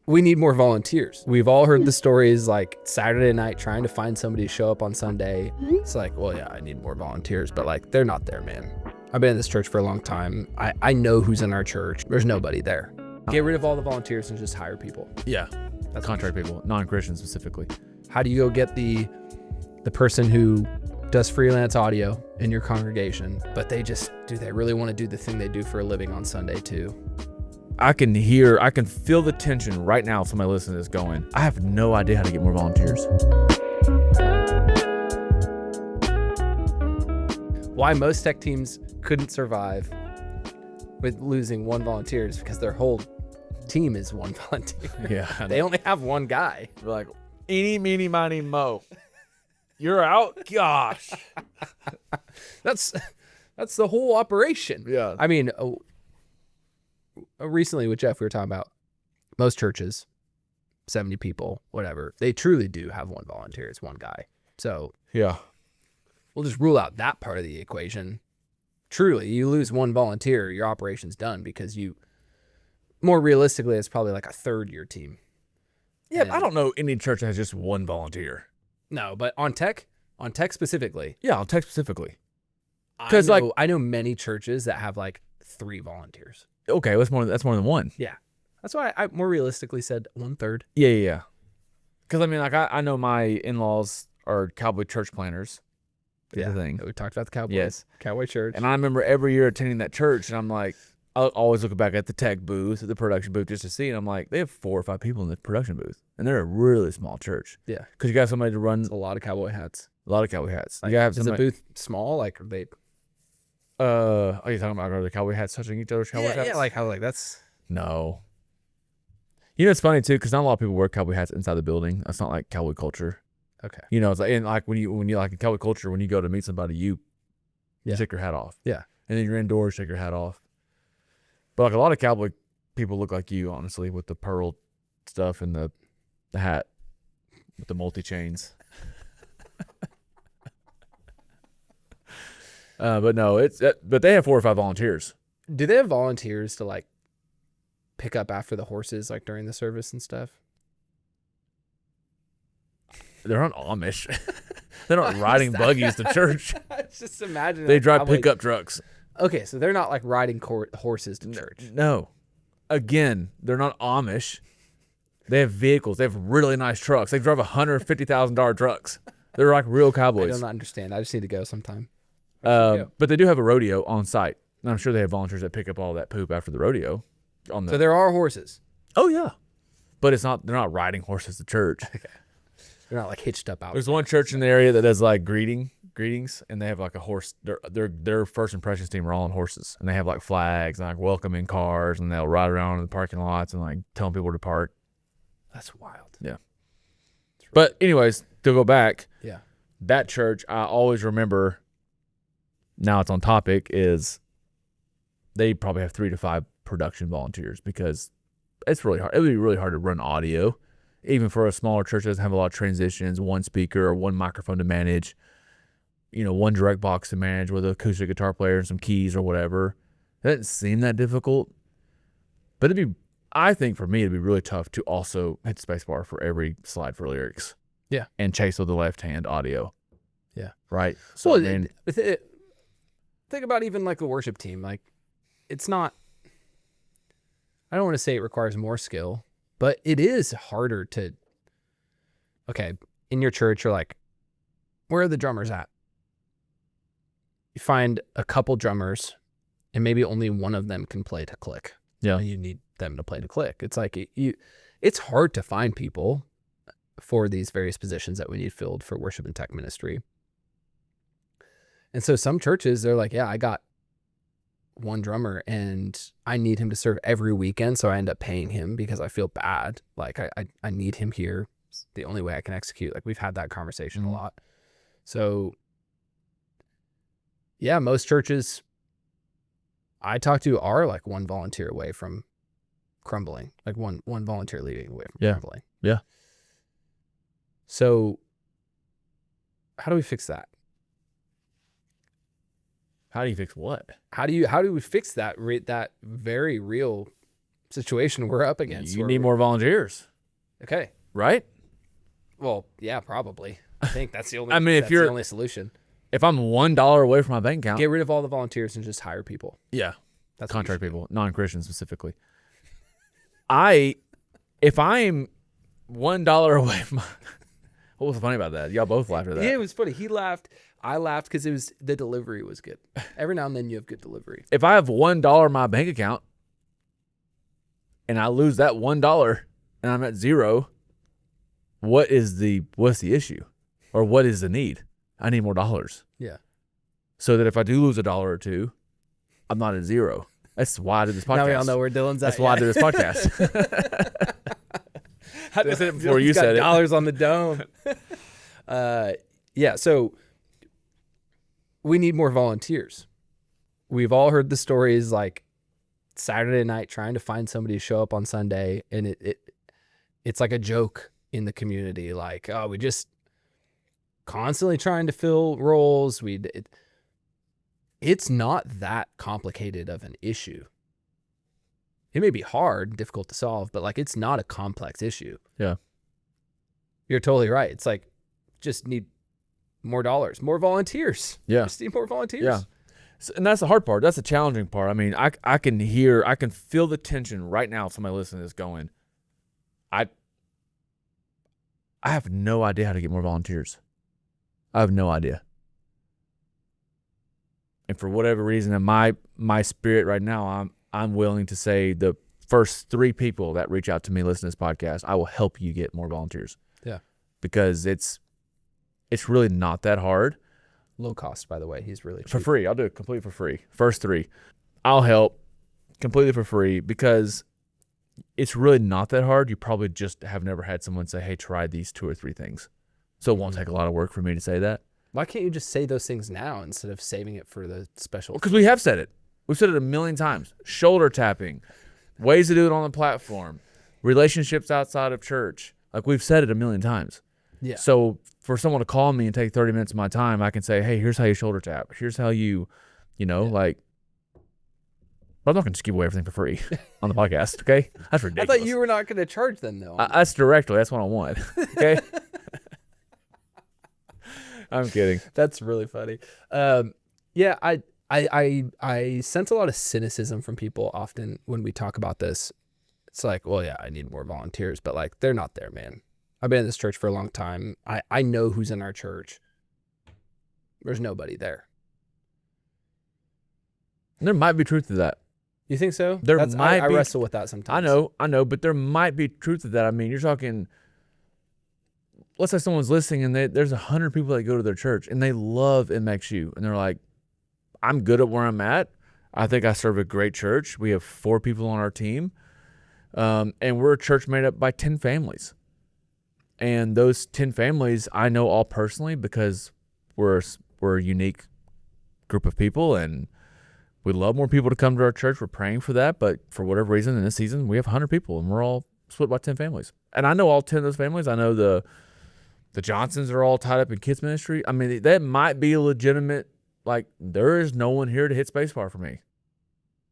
we need more volunteers. We've all heard the stories like Saturday night trying to find somebody to show up on Sunday. It's like, well, yeah, I need more volunteers, but like they're not there, man. I've been in this church for a long time. I know who's in our church. There's nobody there. Get rid of all the volunteers and just hire people. Yeah. That's contract people, non-Christians specifically. How do you go get the person who does freelance audio in your congregation, but do they really want to do the thing they do for a living on Sunday too? I can feel the tension right now. Somebody listening to this going, I have no idea how to get more volunteers. Why most tech teams couldn't survive with losing one volunteer is because their whole team is one volunteer. Yeah. They only have one guy. They're like, eeny, meeny, miny, mo. You're out? Gosh. That's the whole operation. Yeah. I mean, recently with Jeff, we were talking about most churches, 70 people, whatever. They truly do have one volunteer. It's one guy. So yeah, we'll just rule out that part of the equation. Truly, you lose one volunteer, your operation's done because more realistically, it's probably like a third-year team. Yeah, I don't know any church that has just one volunteer. No, but on tech specifically. Yeah, on tech specifically. Because I know many churches that have like 3 volunteers. Okay, that's more than one. Yeah. That's why I more realistically said 1/3. Yeah. Because I mean, like I know my in-laws are Cowboy church planners. Yeah, thing. we talked about the Cowboys. Yes. Cowboy church. And I remember every year attending that church, and I'm like, I'll always look back at the tech booth, at the production booth, just to see. And I'm like, they have 4 or 5 people in the production booth, and they're a really small church. Yeah, because you got somebody to run a lot of cowboy hats. A lot of cowboy hats. Like, you have is the booth small? Like, are they? Are you talking about are the cowboy hats touching each other's cowboy hats? Yeah, like how that's. No. You know, it's funny too, because not a lot of people wear cowboy hats inside the building. That's not like cowboy culture. Okay. You know, it's like, and like when you like in cowboy culture, when you go to meet somebody, you take your hat off. Yeah. And then you're indoors, take your hat off. But like a lot of cowboy people look like you, honestly, with the pearl stuff and the hat with the multi chains. But no, but they have 4 or 5 volunteers. Do they have volunteers to like pick up after the horses, like during the service and stuff? They're not Amish. They're not riding buggies to church. Just imagine. They drive pickup trucks. Okay, so they're not like riding horses to church. No. Again, they're not Amish. They have vehicles. They have really nice trucks. They drive $150,000 trucks. They're like real cowboys. I don't understand. I just need to go sometime. But they do have a rodeo on site. And I'm sure they have volunteers that pick up all that poop after the rodeo. So there are horses. Oh yeah, but they're not riding horses to church. Okay. They're not like hitched up out. There's one church in the area that does like greetings, and they have like a horse. Their first impressions team are all on horses, and they have like flags and like welcoming cars, and they'll ride around in the parking lots and like telling people to park. That's wild. Yeah. But anyways, to go back, yeah, that church I always remember. Now it's on topic is they probably have 3 to 5 production volunteers because it's really hard. It would be really hard to run audio, even for a smaller church that doesn't have a lot of transitions, one speaker or one microphone to manage, one direct box to manage with an acoustic guitar player and some keys or whatever. It doesn't seem that difficult, but I think for me, it'd be really tough to also hit the space bar for every slide for lyrics. Yeah. And chase with the left hand audio. Yeah. Right. So well, think about even like the worship team. Like it's not, I don't want to say it requires more skill, but it is harder to, okay, in your church, you're like, where are the drummers at? You find a couple drummers and maybe only one of them can play to click. Yeah. And you need them to play to click. It's like, it's hard to find people for these various positions that we need filled for worship and tech ministry. And so some churches, they're like, yeah, I got one drummer and I need him to serve every weekend. So I end up paying him because I feel bad. Like I need him here. It's the only way I can execute. Like we've had that conversation a lot. So yeah, most churches I talk to are like one volunteer away from crumbling, like one volunteer leaving away from crumbling. Yeah. So how do we fix that? How do you fix what? How do we fix that very real situation we're up against. You need more volunteers. Okay. Right? Well, yeah, probably. I think that's the only. I mean, if that's you're the only solution, if I'm $1 away from my bank account, get rid of all the volunteers and just hire people. yeah, That's contract people, non-Christian specifically. If I'm $1 away from my, what was funny about that? Y'all both laughed at that. Yeah, it was funny. He laughed. I laughed because it was the delivery was good. Every now and then you have good delivery. If I have $1 in my bank account and I lose that $1 and I'm at zero, what's the issue? Or what is the need? I need more dollars. Yeah. So that if I do lose $1 or $2, I'm not at zero. That's why I did this podcast. Now we all know where Dylan's at. That's why I did this podcast. I said it before you said it. Dollars on the dome. Yeah, so we need more volunteers. We've all heard the stories like Saturday night trying to find somebody to show up on Sunday, and it's like a joke in the community. Like, oh, we just constantly trying to fill roles. It's not that complicated of an issue. It may be hard, difficult to solve, but like it's not a complex issue. Yeah. You're totally right. It's like just need more dollars, more volunteers. Yeah. Just need more volunteers. Yeah. So, and that's the hard part. That's the challenging part. I mean, I can feel the tension right now. If somebody listening to this going, I have no idea how to get more volunteers. I have no idea. And for whatever reason, in my spirit right now, I'm willing to say the first 3 people that reach out to me listening to this podcast, I will help you get more volunteers. Yeah. Because it's really not that hard. Low cost, by the way. He's really cheap. For free. I'll do it completely for free. First 3. I'll help completely for free because it's really not that hard. You probably just have never had someone say, hey, try these 2 or 3 things. So it won't take a lot of work for me to say that. Why can't you just say those things now instead of saving it for the special? Because we have said it. We've said it a million times. Shoulder tapping, ways to do it on the platform, relationships outside of church. Like we've said it a million times. Yeah. So for someone to call me and take 30 minutes of my time, I can say, hey, here's how you shoulder tap. Here's how you like. But I'm not going to just give away everything for free on the podcast, okay? That's ridiculous. I thought you were not going to charge them, though. That's directly. That's what I want, okay? I'm kidding. That's really funny. Yeah, I sense a lot of cynicism from people often when we talk about this. It's like, well, yeah, I need more volunteers, but like they're not there, man. I've been in this church for a long time. I know who's in our church. There's nobody there. There might be truth to that. You think so? I wrestle with that sometimes. I know, but there might be truth to that. I mean, you're talking, let's say someone's listening and there's 100 people that go to their church and they love MXU and they're like, I'm good at where I'm at. I think I serve a great church. We have 4 people on our team. And we're a church made up by 10 families. And those 10 families I know all personally because we're a unique group of people and we'd love more people to come to our church. We're praying for that. But for whatever reason in this season, we have 100 people and we're all split by 10 families. And I know all 10 of those families. I know the Johnsons are all tied up in kids ministry. I mean, that might be a legitimate, like, there is no one here to hit spacebar for me.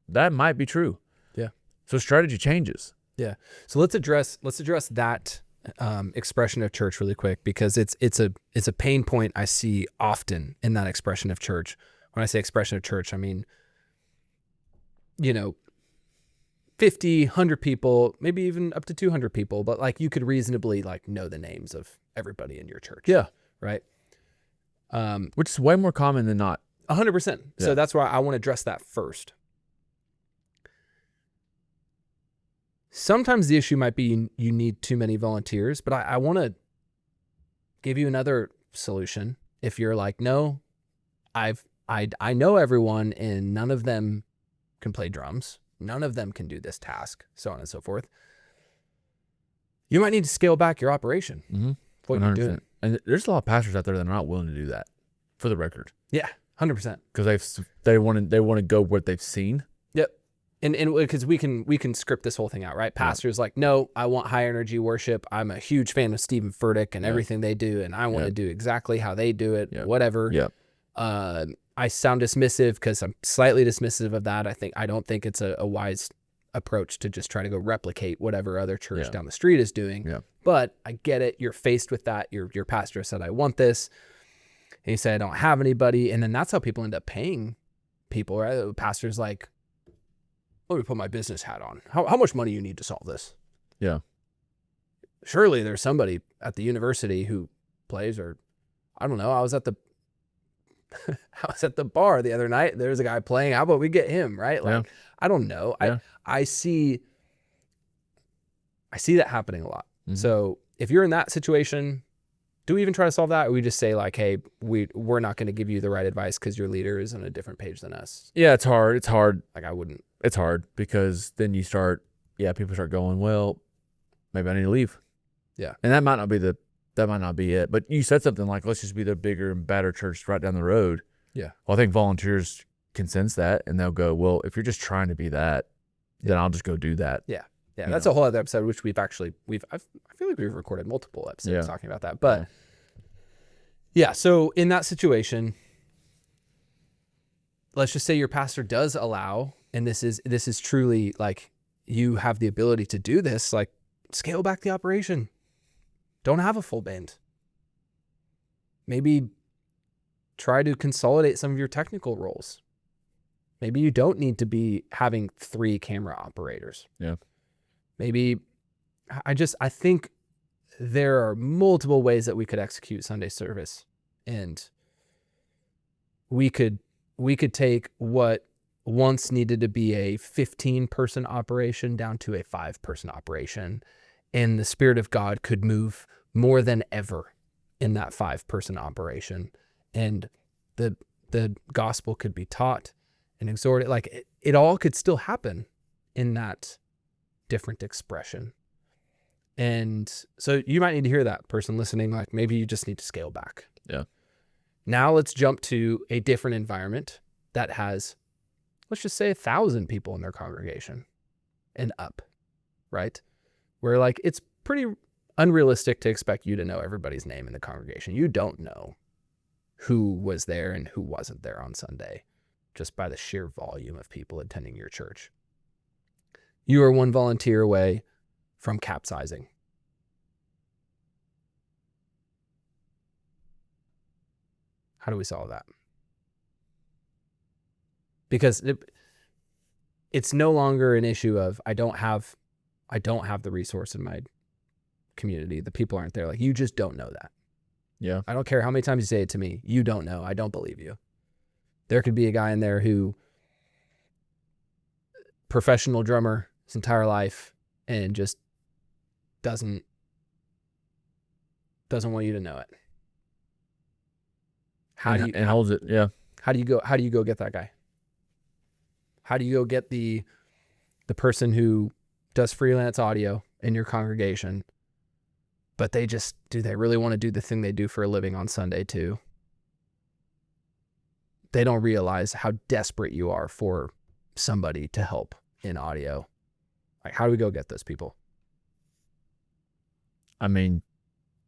That might be true. Yeah. So strategy changes. Yeah. So let's address that expression of church really quick because it's a pain point I see often in that expression of church. When I say expression of church, I mean, 50, 100 people, maybe even up to 200 people, but like you could reasonably like know the names of everybody in your church. Yeah. Right. Which is way more common than not. 100%. Yeah. So that's why I want to address that first. Sometimes the issue might be you need too many volunteers, but I want to give you another solution. If you're like, no, I know everyone and none of them can play drums. None of them can do this task, so on and so forth. You might need to scale back your operation. Mm-hmm. What you're doing. And there's a lot of pastors out there that are not willing to do that, for the record. Yeah, 100%. Because they want to go what they've seen. Yep. And because we can script this whole thing out, right? Pastors like, no, I want high energy worship. I'm a huge fan of Stephen Furtick and everything they do, and I want to do exactly how they do it. Whatever. Yep. I sound dismissive because I'm slightly dismissive of that. I don't think it's a wise approach to just try to go replicate whatever other church Yeah. down the street is doing. Yeah. But I get it. You're faced with that. Your pastor said, I want this. And he said, I don't have anybody. And then that's how people end up paying people, right? The pastor's like, let me put my business hat on. How much money you need to solve this? Yeah. Surely there's somebody at the university who plays, or I don't know. I was at the bar the other night. There's a guy playing. How about we get him, right? Like, Yeah. I don't know. Yeah. I see that happening a lot. Mhm. So if you're in that situation, do we even try to solve that? Or we just say like, hey, we're not going to give you the right advice because your leader is on a different page than us. Yeah, it's hard. It's hard. Like I wouldn't. It's hard because then people start going, well, maybe I need to leave. Yeah. And that might not be it. But you said something like, let's just be the bigger and better church right down the road. Yeah. Well, I think volunteers can sense that and they'll go, well, if you're just trying to be that, then I'll just go do that. Yeah. Yeah. You That's know. a whole other episode, which I feel like we've recorded multiple episodes talking about that. But yeah. So in that situation, let's just say your pastor does allow, and this is truly like you have the ability to do this, like scale back the operation. Don't have a full band. Maybe try to consolidate some of your technical roles. Maybe you don't need to be having 3 camera operators. Yeah. Maybe I think there are multiple ways that we could execute Sunday service, and we could take what once needed to be a 15-person operation down to a 5-person operation, and the Spirit of God could move more than ever in that 5-person operation, and the gospel could be taught and exhorted. Like it all could still happen in that different expression. And so you might need to hear that, person listening, like maybe you just need to scale back. Yeah. Now let's jump to a different environment that has, let's just say 1,000 people in their congregation and up, right? Where like, it's pretty unrealistic to expect you to know everybody's name in the congregation. You don't know who was there and who wasn't there on Sunday, just by the sheer volume of people attending your church. You are one volunteer away from capsizing. How do we solve that? Because it's no longer an issue of I don't have the resource in my community. The people aren't there. Like, you just don't know that. Yeah. I don't care how many times you say it to me. You don't know. I don't believe you. There could be a guy in there who professional drummer his entire life and just doesn't want you to know it. Holds it. Yeah. How do you go get that guy? How do you go get the person who does freelance audio in your congregation, but do they really want to do the thing they do for a living on Sunday too? They don't realize how desperate you are for somebody to help in audio. Like, how do we go get those people? I mean,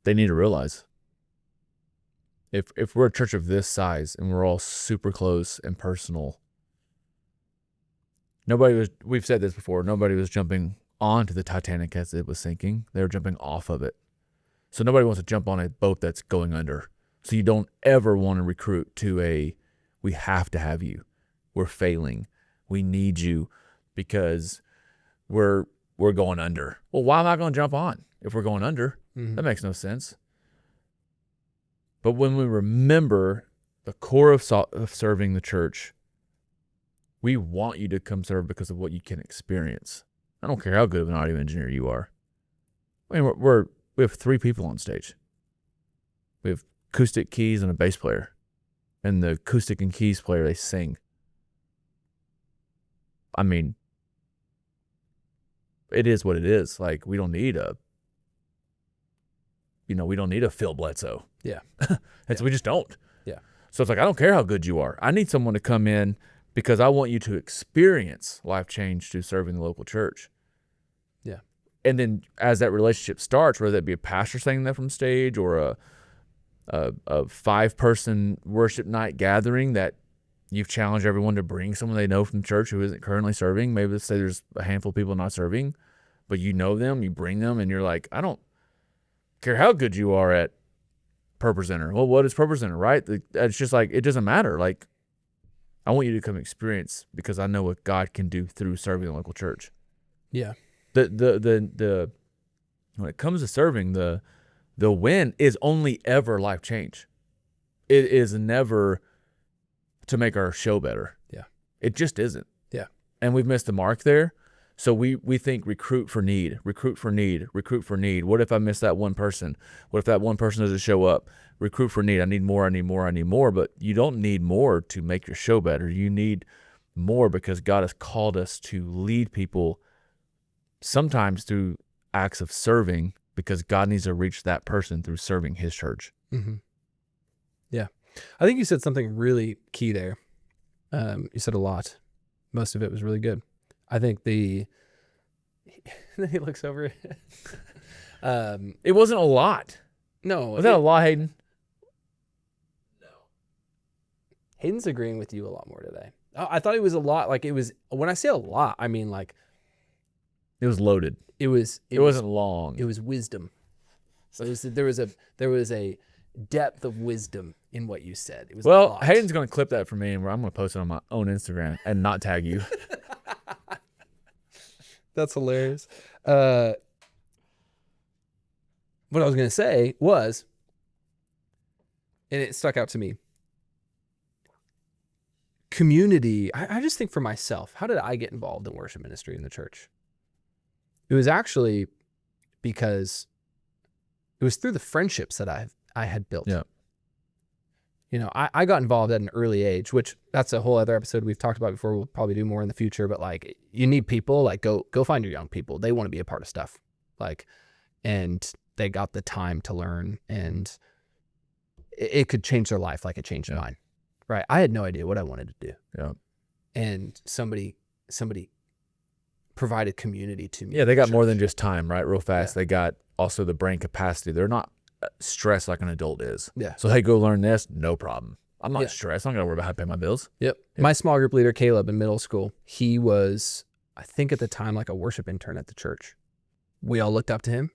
they need to realize if we're a church of this size and we're all super close and personal, we've said this before, nobody was jumping onto the Titanic as it was sinking. They were jumping off of it. So nobody wants to jump on a boat that's going under. So you don't ever want to recruit to we have to have you. We're failing. We need you because we're going under. Well, why am I going to jump on if we're going under? Mm-hmm. That makes no sense. But when we remember the core of serving the church, we want you to come serve because of what you can experience. I don't care how good of an audio engineer you are. I mean, we have 3 people on stage. We have acoustic keys and a bass player. And the acoustic and keys player, they sing. I mean, it is what it is. Like, we don't need a Phil Bledsoe. Yeah. We just don't. Yeah. So it's like, I don't care how good you are. I need someone to come in because I want you to experience life change through serving the local church. Yeah. And then as that relationship starts, whether it be a pastor saying that from stage or a 5-person worship night gathering that You've challenged everyone to bring someone they know from church who isn't currently serving. Maybe let's say there's a handful of people not serving, but you know them, you bring them, and you're like, I don't care how good you are at ProPresenter. Well, what is ProPresenter, right? It's just like, it doesn't matter. Like, I want you to come experience because I know what God can do through serving the local church. Yeah. The when it comes to serving, the win is only ever life change. It is never to make our show better. Yeah. It just isn't. Yeah. And we've missed the mark there. So we think recruit for need. What if I miss that one person? What if that one person doesn't show up? Recruit for need. I need more. But you don't need more to make your show better. You need more because God has called us to lead people sometimes through acts of serving because God needs to reach that person through serving his church. Mm-hmm. Yeah. I think you said something really key there. You said a lot. Most of it was really good. I think then he looks over. It wasn't a lot. No. Was that a lot, Hayden? No. Hayden's agreeing with you a lot more today. I thought it was a lot. Like it was, when I say a lot, I mean like. It was loaded. It wasn't long. It was wisdom. So there was a depth of wisdom in what you said. It was Hayden's going to clip that for me, and I'm going to post it on my own Instagram and not tag you. That's hilarious. What I was going to say was, and it stuck out to me, community. I just think for myself, how did I get involved in worship ministry in the church? It was actually because it was through the friendships that I had built. Yeah. You know, I got involved at an early age, which that's a whole other episode we've talked about before. We'll probably do more in the future, but like you need people, like go find your young people. They want to be a part of stuff. Like, and they got the time to learn, and it could change their life like it changed mine. Right. I had no idea what I wanted to do. Yeah. And somebody provided community to me. Yeah, they got more than just time, right? Real fast. Yeah. They got also the brain capacity. They're not stressed like an adult is. Yeah. So, hey, go learn this. No problem. I'm not stressed. I'm not going to worry about how to pay my bills. Yep. My small group leader, Caleb, in middle school, he was, I think at the time, like a worship intern at the church. We all looked up to him.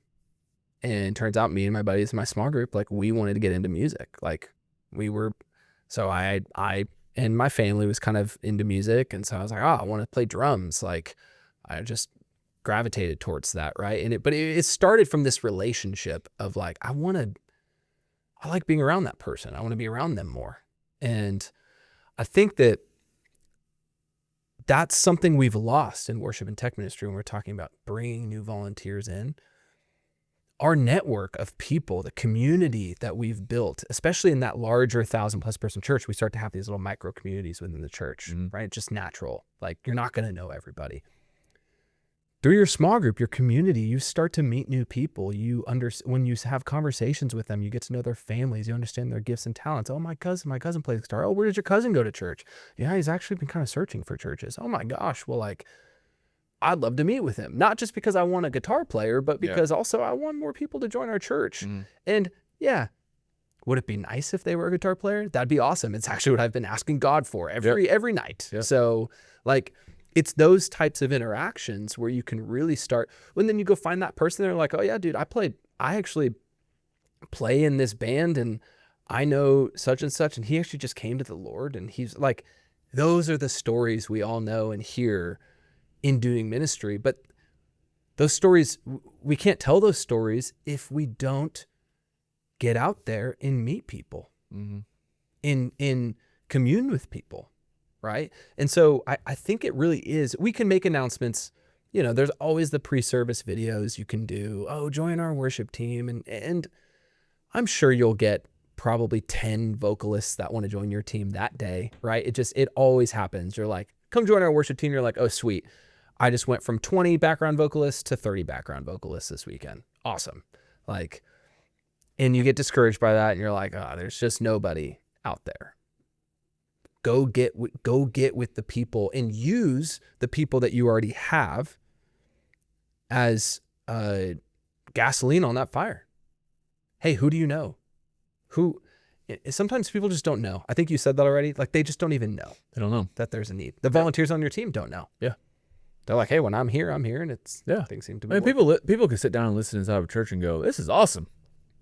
And turns out me and my buddies in my small group, like we wanted to get into music. Like we were, so I and my family was kind of into music. And so I was like, I want to play drums. Like I just gravitated towards that. Right. But it started from this relationship of like, I like being around that person. I want to be around them more. And I think that's something we've lost in worship and tech ministry when we're talking about bringing new volunteers in. Our network of people, the community that we've built, especially in that larger 1,000+ person church, we start to have these little micro communities within the church, right? Just natural. Like you're not going to know everybody. Through your small group, your community, you start to meet new people. When you have conversations with them, you get to know their families. You understand their gifts and talents. Oh, my cousin plays guitar. Oh, where did your cousin go to church? Yeah, he's actually been kind of searching for churches. Oh my gosh. Well, like, I'd love to meet with him. Not just because I want a guitar player, but because also I want more people to join our church. And yeah, would it be nice if they were a guitar player? That'd be awesome. It's actually what I've been asking God for every night. Yep. So like, it's those types of interactions where you can really start. When then you go find that person, they're like, oh yeah, dude, I actually play in this band and I know such and such, and he actually just came to the Lord. And he's like, those are the stories we all know and hear in doing ministry. But those stories, we can't tell those stories if we don't get out there and meet people, in commune with people. Right. And so I think it really is. We can make announcements. You know, there's always the pre-service videos you can do. Oh, join our worship team. And I'm sure you'll get probably 10 vocalists that want to join your team that day. Right. It always happens. You're like, come join our worship team. You're like, oh, sweet. I just went from 20 background vocalists to 30 background vocalists this weekend. Awesome. Like, and you get discouraged by that and you're like, oh, there's just nobody out there. Go get with the people and use the people that you already have as gasoline on that fire. Hey, who do you know? sometimes people just don't know. I think you said that already. Like they just don't even know They don't know. that there's a need. The volunteers on your team don't know. Yeah. They're like, hey, when I'm here, and it's things seem to be. I mean, people can sit down and listen inside of a church and go, "This is awesome.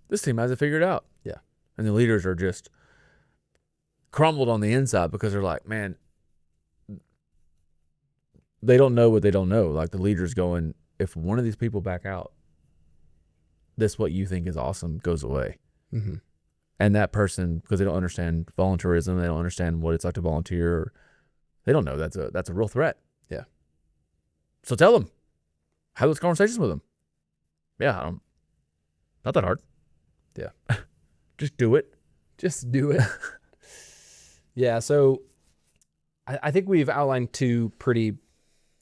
This team has it figured out." Yeah. And the leaders are just crumbled on the inside because they're like, man, they don't know what they don't know. Like the leader's going, if one of these people back out, this what you think is awesome goes away. Mm-hmm. And that person, because they don't understand volunteerism, they don't understand what it's like to volunteer, they don't know that's a real threat. Yeah. So tell them. Have those conversations with them. Yeah, not that hard. Yeah. Just do it. Just do it. Yeah, so I think we've outlined two pretty.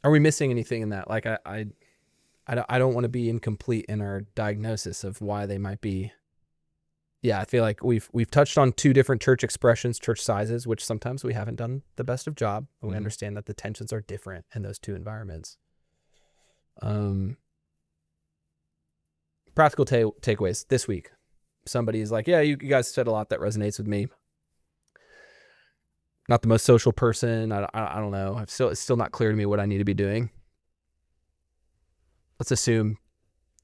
Are we missing anything in that? Like I don't want to be incomplete in our diagnosis of why they might be. Yeah, I feel like we've touched on two different church expressions, church sizes, which sometimes we haven't done the best of job. We understand that the tensions are different in those two environments. Practical takeaways this week. Somebody's like, yeah, you guys said a lot that resonates with me. Not the most social person. I don't know. It's still not clear to me what I need to be doing. Let's assume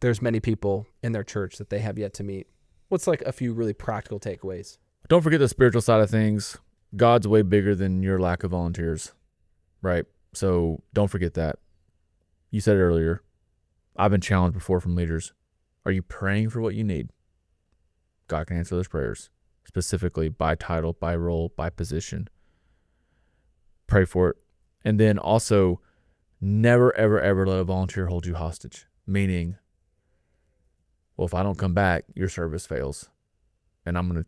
there's many people in their church that they have yet to meet. What's like a few really practical takeaways? Don't forget the spiritual side of things. God's way bigger than your lack of volunteers, right? So don't forget that. You said it earlier. I've been challenged before from leaders. Are you praying for what you need? God can answer those prayers, specifically by title, by role, by position. Pray for it. And then also, never, ever, ever let a volunteer hold you hostage. Meaning, well, if I don't come back, your service fails. And I'm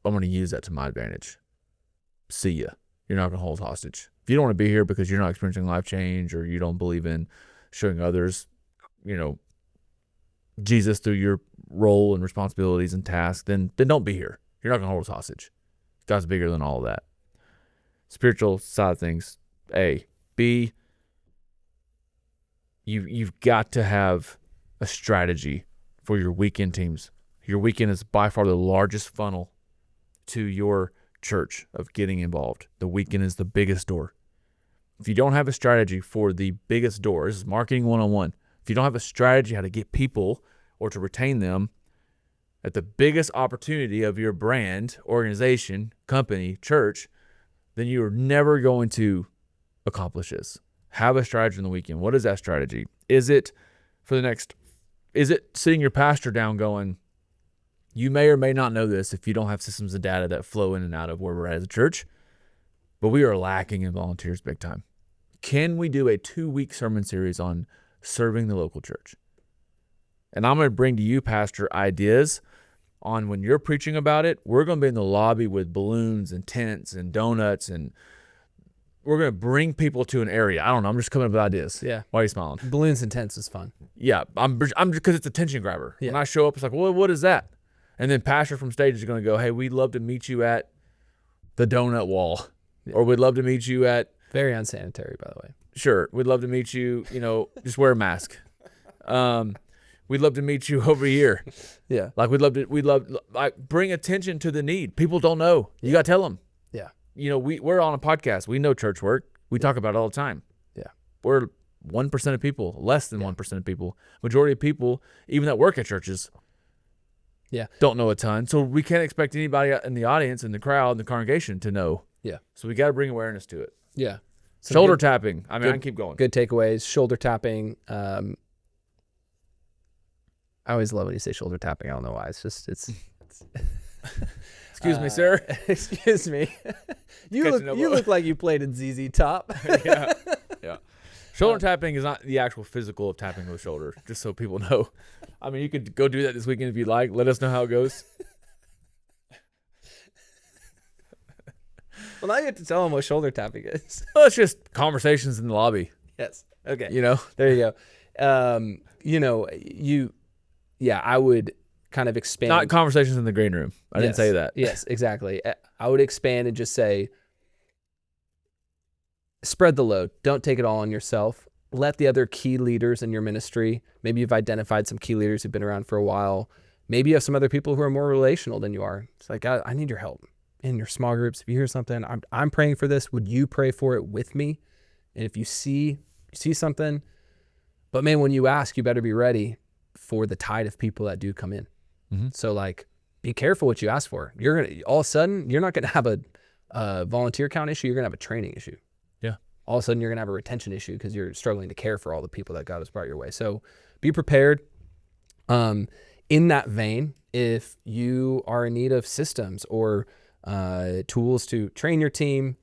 gonna use that to my advantage. See ya. You're not gonna hold hostage. If you don't want to be here because you're not experiencing life change or you don't believe in showing others, Jesus through your role and responsibilities and tasks, then don't be here. You're not gonna hold us hostage. God's bigger than all of that. Spiritual side of things. A. B. You've got to have a strategy for your weekend teams. Your weekend is by far the largest funnel to your church of getting involved. The weekend is the biggest door. If you don't have a strategy for the biggest door, this is marketing 101. If you don't have a strategy how to get people or to retain them at the biggest opportunity of your brand, organization, company, church, then you are never going to accomplish this. Have a strategy on the weekend. What is that strategy? Is it sitting your pastor down going, you may or may not know this if you don't have systems of data that flow in and out of where we're at as a church, but we are lacking in volunteers big time. Can we do a 2-week sermon series on serving the local church? And I'm going to bring to you, Pastor, ideas on when you're preaching about it. We're going to be in the lobby with balloons and tents and donuts, and we're going to bring people to an area. I don't know. I'm just coming up with ideas. Yeah. Why are you smiling? Balloons and tents is fun. Yeah. I'm because it's a attention grabber. Yeah. When I show up, it's like, well, what is that? And then Pastor from stage is going to go, hey, we'd love to meet you at the donut wall, or we'd love to meet you at. Very unsanitary, by the way. Sure. We'd love to meet you, just wear a mask. We'd love to meet you over here. Yeah. Like we'd love bring attention to the need. People don't know. You got to tell them. Yeah. We're on a podcast. We know church work. We talk about it all the time. Yeah. We're 1% of people, less than 1% of people. Majority of people, even that work at churches, don't know a ton. So we can't expect anybody in the audience, in the crowd, in the congregation to know. Yeah. So we got to bring awareness to it. Yeah. Shoulder tapping. I can keep going. Good takeaways. Shoulder tapping. I always love when you say shoulder tapping. I don't know why. It's Excuse me, sir. Excuse me. You look like you played in ZZ Top. Yeah. Shoulder tapping is not the actual physical of tapping with shoulder, just so people know. I mean, you could go do that this weekend if you'd like. Let us know how it goes. Well, now you have to tell them what shoulder tapping is. Well, it's just conversations in the lobby. Yes. Okay. There you go. I would kind of expand. Not conversations in the green room. I didn't say that. Yes, exactly. I would expand and just say, spread the load. Don't take it all on yourself. Let the other key leaders in your ministry, maybe you've identified some key leaders who've been around for a while. Maybe you have some other people who are more relational than you are. It's like, I need your help in your small groups. If you hear something, I'm praying for this. Would you pray for it with me? And if you see something, but man, when you ask, you better be ready for the tide of people that do come in. Mm-hmm. So like, be careful what you ask for. You're going to, all of a sudden, you're not going to have a volunteer count issue. You're going to have a training issue. Yeah. All of a sudden, you're going to have a retention issue because you're struggling to care for all the people that God has brought your way. So be prepared. In that vein, if you are in need of systems or tools to train your team,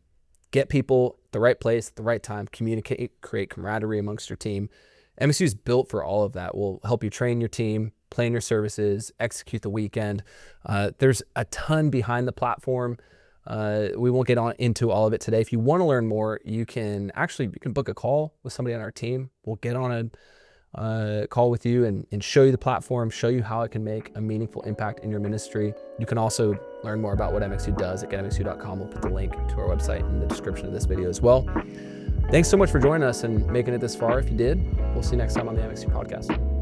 get people at the right place at the right time, communicate, create camaraderie amongst your team, MSU is built for all of that. We'll help you train your team, plan your services, execute the weekend. There's a ton behind the platform. We won't get into all of it today. If you want to learn more, you can book a call with somebody on our team. We'll get on a call with you and show you the platform, show you how it can make a meaningful impact in your ministry. You can also learn more about what MXU does at getmxu.com. We'll put the link to our website in the description of this video as well. Thanks so much for joining us and making it this far. If you did, we'll see you next time on the MXU podcast.